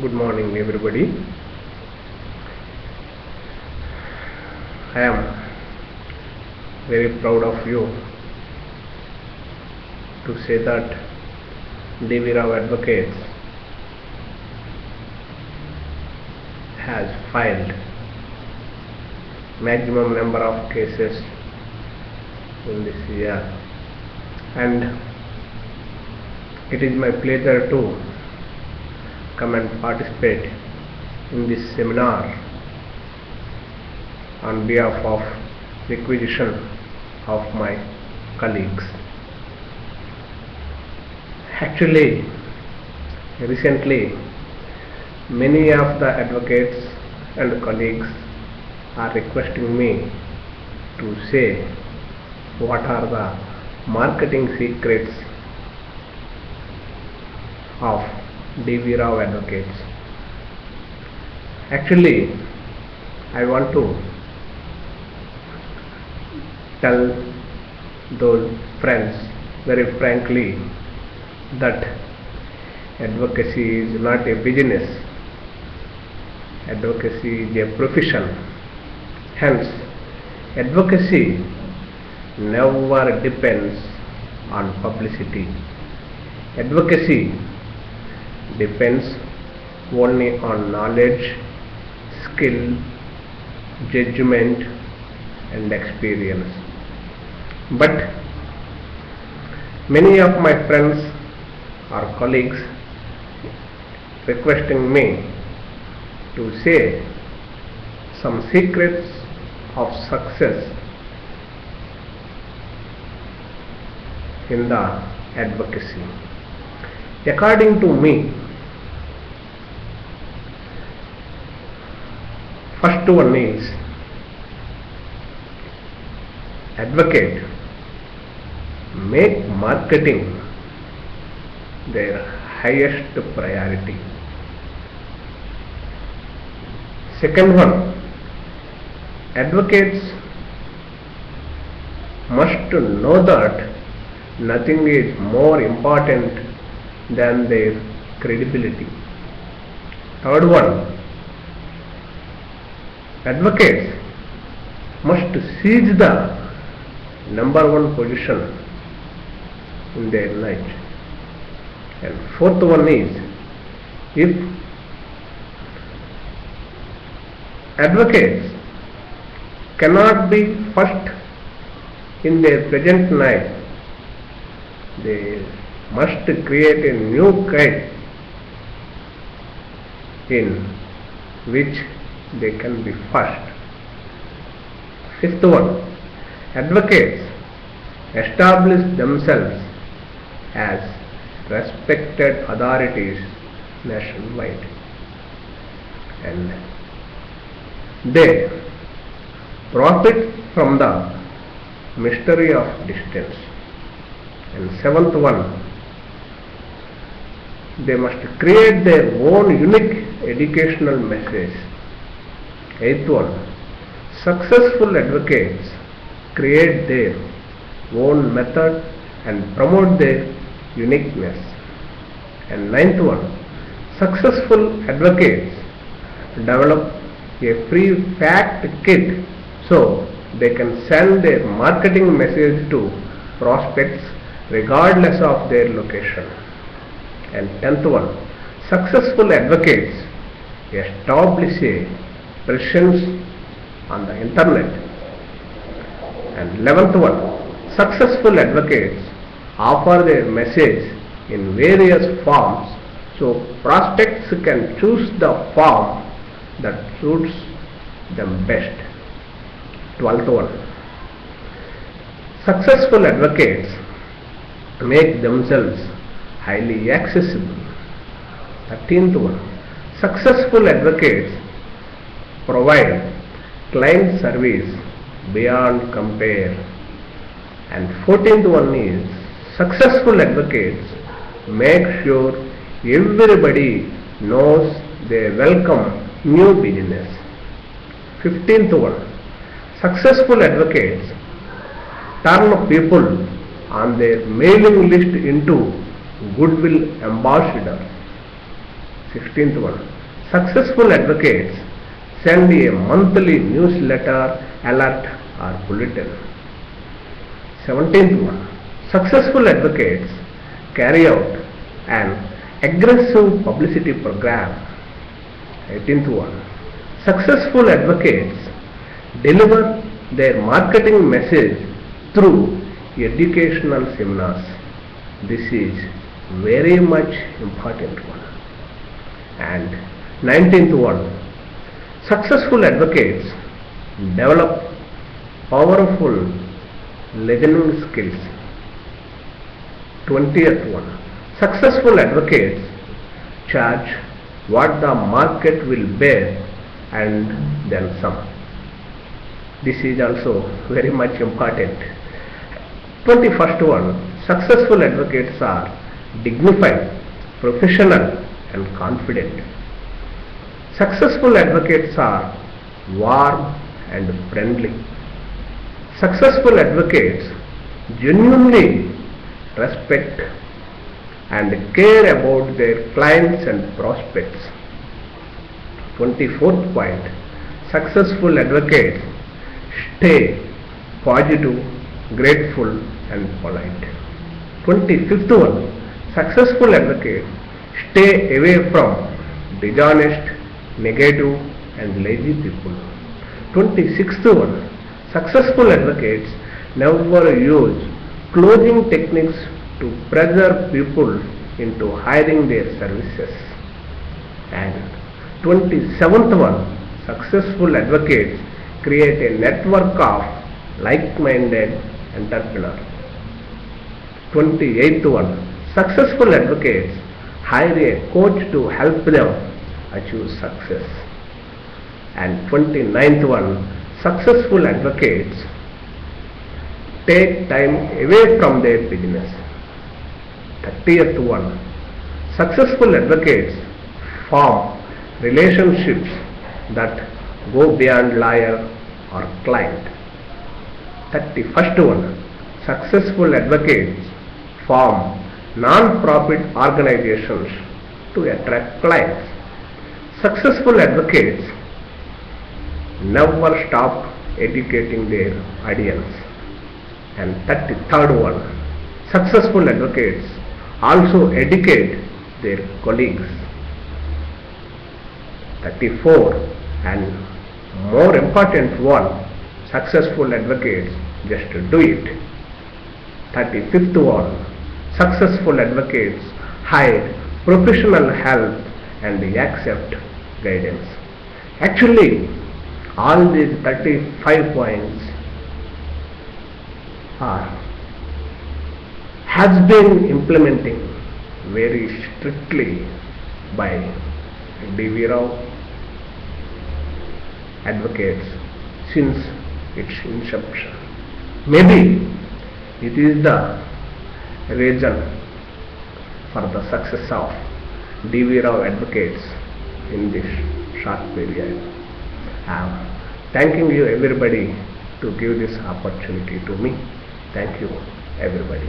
Good morning, everybody. I am very proud of you to say that D.V. Rao Advocates has filed maximum number of cases in this year, and it is my pleasure to come and participate in this seminar on behalf of requisition of my colleagues. Actually, recently many of the advocates and colleagues are requesting me to say what are the marketing secrets of D.V. Rao Advocates. Actually, I want to tell those friends very frankly that advocacy is not a business, advocacy is a profession. Hence, advocacy never depends on publicity. Advocacy depends only on knowledge, skill, judgment and experience. But many of my friends or colleagues requesting me to say some secrets of success in the advocacy. According to me, first one is advocate make marketing their highest priority. Second one, advocates must know that nothing is more important than their credibility. Third one, advocates must seize the number one position in their life. And fourth one is, if advocates cannot be first in their present life, they must create a new kind in which they can be first. Fifth one, advocates establish themselves as respected authorities nationwide, and they profit from the mystery of distance. And seventh one, they must create their own unique educational message. Eighth one, successful advocates create their own method and promote their uniqueness. And ninth one, successful advocates develop a free fact kit so they can send their marketing message to prospects regardless of their location. And 10th one, successful advocates establish a presence on the internet. And 11th one, successful advocates offer their message in various forms so prospects can choose the form that suits them best. 12th one, successful advocates make themselves highly accessible. 13th one, successful advocates provide client service beyond compare. And 14th one is, successful advocates make sure everybody knows they welcome new business. 15th one, successful advocates turn people on their mailing list into goodwill ambassadors. 16th one, successful advocates send a monthly newsletter, alert or bulletin. 17th one, successful advocates carry out an aggressive publicity program. 18th one, successful advocates deliver their marketing message through educational seminars. This is very much important one. And 19th one, successful advocates develop powerful listening skills. 20th one, successful advocates charge what the market will bear and then some. This is also very much important. 21st one, successful advocates are dignified, professional and confident. Successful advocates are warm and friendly. Successful advocates genuinely respect and care about their clients and prospects. 24th point, successful advocates stay positive, grateful and polite. 25th one, successful advocates stay away from dishonest, negative and lazy people. 26th one, successful advocates never use closing techniques to pressure people into hiring their services. And 27th one, successful advocates create a network of like-minded entrepreneurs. 28th one, successful advocates hire a coach to help them achieve success. And 29th one, successful advocates take time away from their business. 30th one, successful advocates form relationships that go beyond lawyer or client. 31st one, successful advocates form non-profit organizations to attract clients. Successful advocates never stop educating their audience. And 33rd one, successful advocates also educate their colleagues. 34 and more important one, successful advocates just do it. 35th one, successful advocates hire professional help and accept guidance. Actually, all these 35 points has been implementing very strictly by D.V. Rao advocates since its inception. Maybe it is the reason for the success of D.V. Rao advocates in this short period. I am thanking you everybody to give this opportunity to me. Thank you everybody.